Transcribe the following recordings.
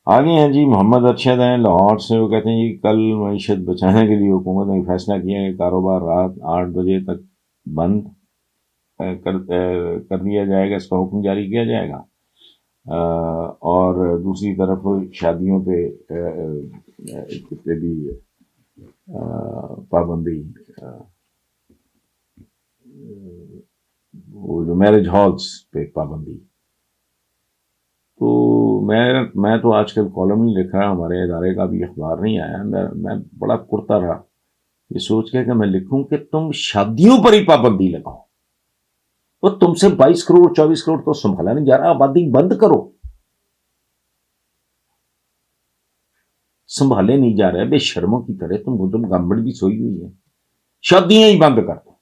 آگے ہیں جی محمد ارشد ہیں لاہور سے، وہ کہتے ہیں جی کل معیشت بچانے کے لیے حکومت نے فیصلہ کیا ہے کہ کاروبار رات 8 بجے تک بند کر دیا جائے گا، اس کا حکم جاری کیا جائے گا۔ اور دوسری طرف شادیوں پہ بھی پابندی، وہ جو میرج ہالس پہ پابندی۔ تو میں تو آج کل کالم نہیں لکھ رہا، ہمارے ادارے کا بھی اخبار نہیں آیا، میں بڑا کرتا رہا یہ سوچ کے کہ میں لکھوں کہ تم شادیوں پر ہی پابندی لگاؤ، تو تم سے 22 کروڑ 24 کروڑ تو سنبھالا نہیں جا رہا، آبادی بند کرو، سنبھالے نہیں جا رہے، بے شرموں کی طرح تم گورنمنٹ بھی سوئی ہوئی ہے، شادیاں ہی بند کر دو،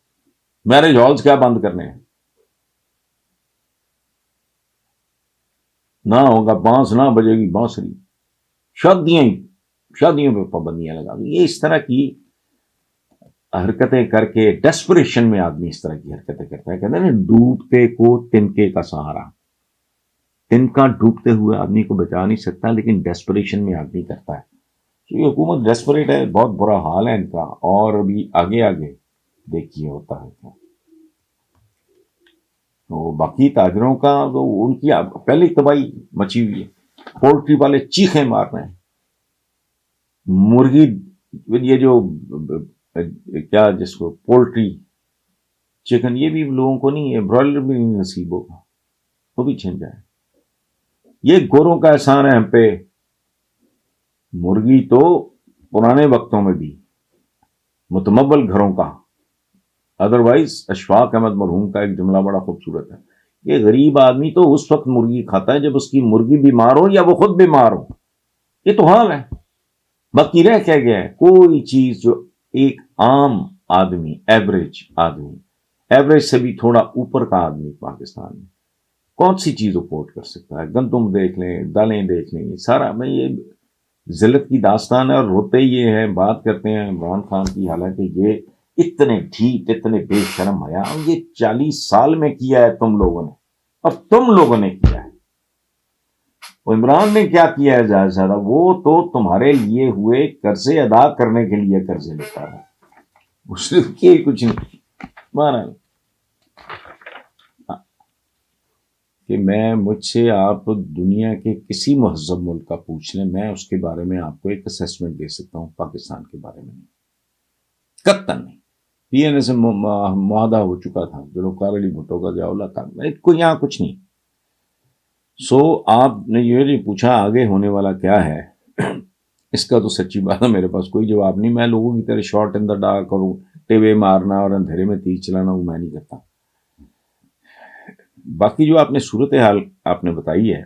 میرج ہالس کیا بند کرنے ہیں؟ نہ ہوگا بانس نہ بجے گی بانسری، شادیوں پہ پابندیاں لگا دو۔ یہ اس طرح کی حرکتیں کر کے ڈیسپریشن میں آدمی اس طرح کی حرکتیں کرتا ہے، کہتے ہیں نا ڈوبتے کو تنکے کا سہارا۔ تنکا ڈوبتے ہوئے آدمی کو بچا نہیں سکتا، لیکن ڈیسپریشن میں آدمی کرتا ہے۔ یہ حکومت ڈیسپریٹ ہے، بہت برا حال ہے ان کا، اور بھی آگے آگے دیکھیے ہوتا ہے کیا۔ تو باقی تاجروں کا تو ان کی پہلے تباہی مچی ہوئی ہے، پولٹری والے چیخیں مار رہے ہیں، مرغی یہ جو کیا جس کو پولٹری چکن، یہ بھی لوگوں کو نہیں ہے، برائلر بھی نہیں نصیب ہوگا، وہ بھی چھن جائے۔ یہ گوروں کا احسان ہے ہم پہ، مرغی تو پرانے وقتوں میں بھی متمول گھروں کا، ادروائز اشفاق احمد مرحوم کا ایک جملہ بڑا خوبصورت ہے کہ غریب آدمی تو اس وقت مرغی کھاتا ہے جب اس کی مرغی بیمار ہو یا وہ خود بیمار ہو۔ یہ تو حال ہے۔ باقی رہ کیا گیا ہے؟ کوئی چیز جو ایک عام آدمی، ایوریج سے بھی تھوڑا اوپر کا آدمی پاکستان میں کون سی چیز افورڈ کر سکتا ہے؟ گندم دیکھ لیں، دالیں دیکھ لیں، یہ سارا میں یہ ذلت کی داستان ہے، اور روتے یہ ہے، بات کرتے ہیں عمران خان کی، حالانکہ یہ اتنے ڈھیٹ، اتنے بے شرم حیا، یہ 40 سال میں کیا ہے تم لوگوں نے، اور تم لوگوں نے کیا ہے۔ وہ عمران نے کیا کیا ہے زیادہ، وہ تو تمہارے لیے ہوئے قرضے ادا کرنے کے لیے قرضے لیتا ہے، اس نے کیا کچھ نہیں مانا کہ مجھ سے آپ دنیا کے کسی مہذب ملک کا پوچھ لیں، میں اس کے بارے میں آپ کو ایک اسیسمنٹ دے سکتا ہوں، پاکستان کے بارے میں نہیں، قطعاً نہیں۔ پی این اے سے معاہدہ ہو چکا تھا، ذوالفقار علی بھٹو کا جاولا تھا، کوئی یہاں کچھ نہیں۔ سو آپ نے یہ پوچھا آگے ہونے والا کیا ہے، اس کا تو سچی بات ہے میرے پاس کوئی جواب نہیں۔ میں لوگوں کی طرح شارٹ ان دا ڈارک کروں، ٹیوے مارنا اور اندھیرے میں تیر چلانا، وہ میں نہیں کرتا۔ باقی جو آپ نے صورتحال آپ نے بتائی ہے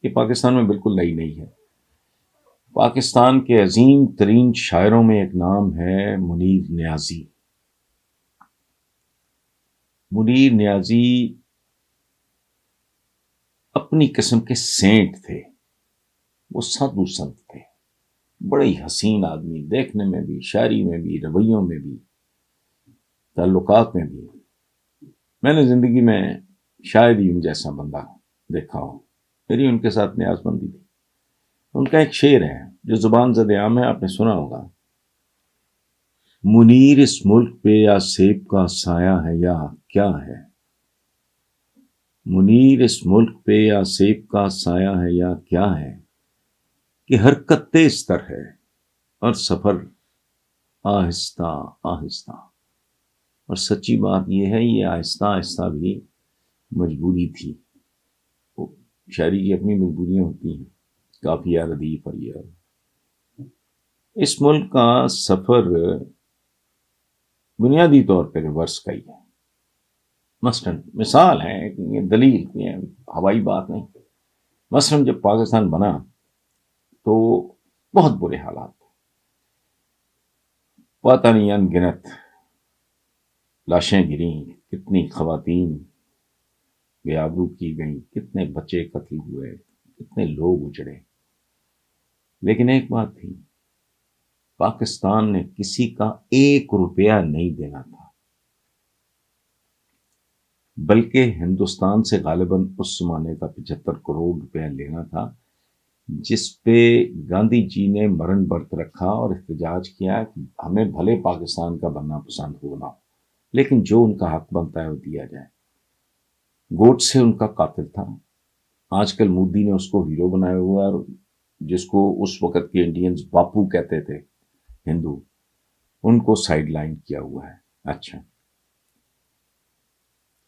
کہ پاکستان میں بالکل نئی نہیں ہے۔ پاکستان کے عظیم ترین شاعروں میں ایک نام ہے منیر نیازی۔ منیر نیازی اپنی قسم کے سینٹ تھے، وہ سادھو سنت تھے، بڑے ہی حسین آدمی، دیکھنے میں بھی، شاعری میں بھی، رویوں میں بھی، تعلقات میں بھی۔ میں نے زندگی میں شاید ہی ان جیسا بندہ دیکھا ہو، میری ان کے ساتھ نیاز بندی تھی۔ ان کا ایک شعر ہے جو زبان زد عام ہے، آپ نے سنا ہوگا، منیر اس ملک پہ یا سیب کا سایہ ہے یا کیا ہے، منیر اس ملک پہ یا سیب کا سایہ ہے یا کیا ہے، کہ حرکت تیز تر ہے اور سفر آہستہ آہستہ۔ اور سچی بات یہ ہے، یہ آہستہ آہستہ بھی مجبوری تھی، شاعری کی اپنی مجبوریاں ہوتی ہیں، کافی ردیف اور یہ۔ اس ملک کا سفر بنیادی طور پہ ریورس کا ہی ہے۔ مثلاً مثال ہے، یہ دلیل یہ ہوائی بات نہیں، مثلاً جب پاکستان بنا تو بہت برے حالات، پتہ نہیں ان گنت لاشیں گریں، کتنی خواتین بے آبرو کی گئیں، کتنے بچے قتل ہوئے، کتنے لوگ اجڑے۔ لیکن ایک بات تھی، پاکستان نے کسی کا 1 روپیہ نہیں دینا تھا، بلکہ ہندوستان سے غالباً اس زمانے کا 75 کروڑ روپیہ لینا تھا، جس پہ گاندھی جی نے مرن برت رکھا اور احتجاج کیا کہ ہمیں بھلے پاکستان کا بننا پسند ہو نہ ہو، لیکن جو ان کا حق بنتا ہے وہ دیا جائے۔ گوٹ سے ان کا قاتل تھا، آج کل مودی نے اس کو ہیرو بنایا ہوا ہے، اور جس کو اس وقت کے انڈینز باپو کہتے تھے ہندو، ان کو سائیڈ لائن کیا ہوا ہے۔ اچھا،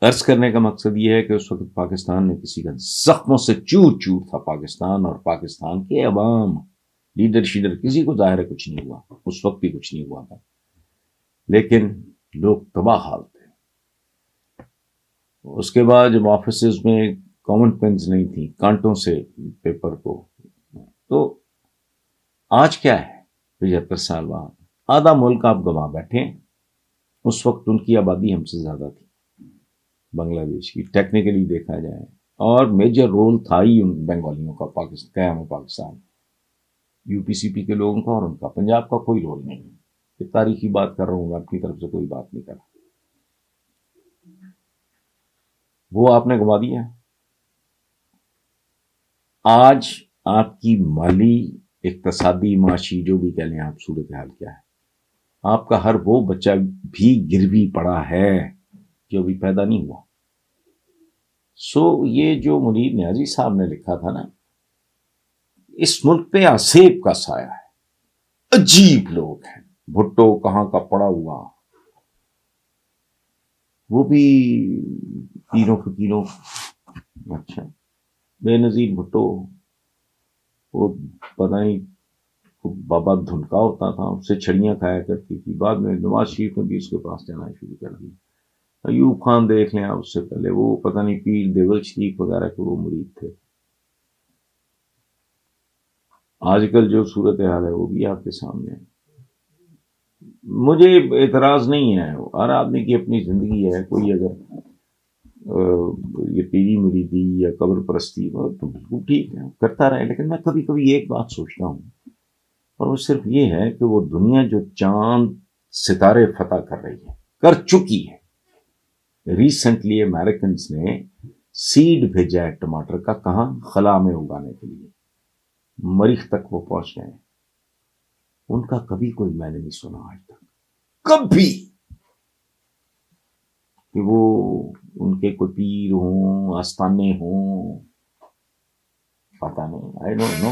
عرض کرنے کا مقصد یہ ہے کہ اس وقت پاکستان میں کسی کا زخموں سے چور چور تھا پاکستان، اور پاکستان کے عوام، لیڈر شیڈر کسی کو ظاہر ہے کچھ نہیں ہوا، اس وقت بھی کچھ نہیں ہوا تھا، لیکن لوگ تباہ حال تھے۔ اس کے بعد جب آفیسز میں کامن پینز نہیں تھی، کانٹوں سے پیپر کو، تو آج کیا ہے 75 سال بعد آدھا ملک آپ گوا بیٹھے ہیں۔ اس وقت ان کی آبادی ہم سے زیادہ تھی بنگلہ دیش کی، ٹیکنیکلی دیکھا جائے، اور میجر رول تھا ہی ان بنگالیوں کا قیام پاکستان، یو پی سی پی کے لوگوں کا، اور ان کا پنجاب کا کوئی رول نہیں ہے۔ یہ تاریخی بات کر رہا ہوں، میں اپنی طرف سے کوئی بات نہیں کر رہا۔ وہ آپ نے گوا دیا۔ آج آپ کی مالی، اقتصادی، معاشی، جو بھی کہہ لیں آپ، صورتحال کیا ہے؟ آپ کا ہر وہ بچہ بھی گروی پڑا ہے جو بھی پیدا نہیں ہوا۔ یہ جو منیر نیازی صاحب نے لکھا تھا نا، اس ملک پہ آسیب کا سایہ ہے، عجیب لوگ ہیں، بھٹو کہاں کا پڑا ہوا، وہ بھی تینوں فقیروں، اچھا بے نظیر بھٹو، وہ پتہ نہیں بابا دھنکا ہوتا تھا، اس سے چھڑیاں کھایا کرتی تھی، بعد میں نواز شریف نے بھی اس کے پاس جانا شروع کر دیا۔ ایوب خان دیکھ لیں آپ، اس سے پہلے وہ پتہ نہیں پیر دیول شریف وغیرہ کے وہ مرید تھے۔ آج کل جو صورتحال ہے وہ بھی آپ کے سامنے ہے۔ مجھے اعتراض نہیں ہے، ہر آدمی کی اپنی زندگی ہے، کوئی اگر یہ پیری مریدی یا قبر پرستی تو بالکل ٹھیک ہے، کرتا رہے، لیکن میں کبھی کبھی ایک بات سوچتا ہوں، اور وہ صرف یہ ہے کہ وہ دنیا جو چاند ستارے فتح کر رہی ہے، کر چکی ہے، ریسنٹلی امریکنز نے سیڈ بھیجا ہے ٹماٹر کا، کہاں؟ خلا میں اگانے کے لیے، مریخ تک وہ پہنچ گئے ہیں۔ ان کا کبھی کوئی میں نے نہیں سنا آج تک، کبھی، کہ وہ ان کے کوئی پیر ہوں، آستانے ہوں، پتہ نہیں، آئی ڈونٹ نو۔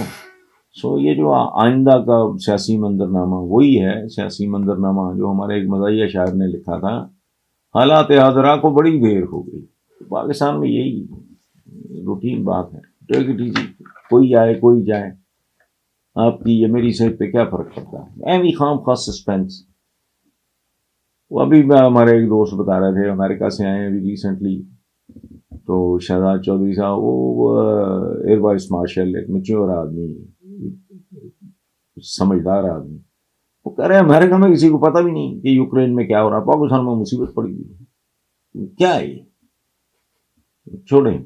سو یہ جو آئندہ کا سیاسی منظرنامہ وہی ہے سیاسی منظرنامہ جو ہمارے ایک مزاحیہ شاعر نے لکھا تھا، حالات حاضرہ کو بڑی دیر ہو گئی۔ پاکستان میں یہی روٹین بات ہے، ٹیک اٹ ایزی، کوئی آئے کوئی جائے، آپ کی یہ میری صحت پہ کیا فرق پڑتا ہے؟ ایوی خام خاص سسپینس۔ وہ ابھی ہمارے ایک دوست بتا رہے تھے، امریکہ سے آئے ہیں ابھی ریسنٹلی، تو شہزاد چودھری صاحب، وہ ایئر وائس مارشل، ایک میچور آدمی، سمجھدار آدمی، وہ کہہ رہے ہیں امریکہ میں کسی کو پتہ بھی نہیں کہ یوکرین میں کیا ہو رہا، پاکستان میں مصیبت پڑ گئی، کیا ہے یہ؟ چھوڑیں۔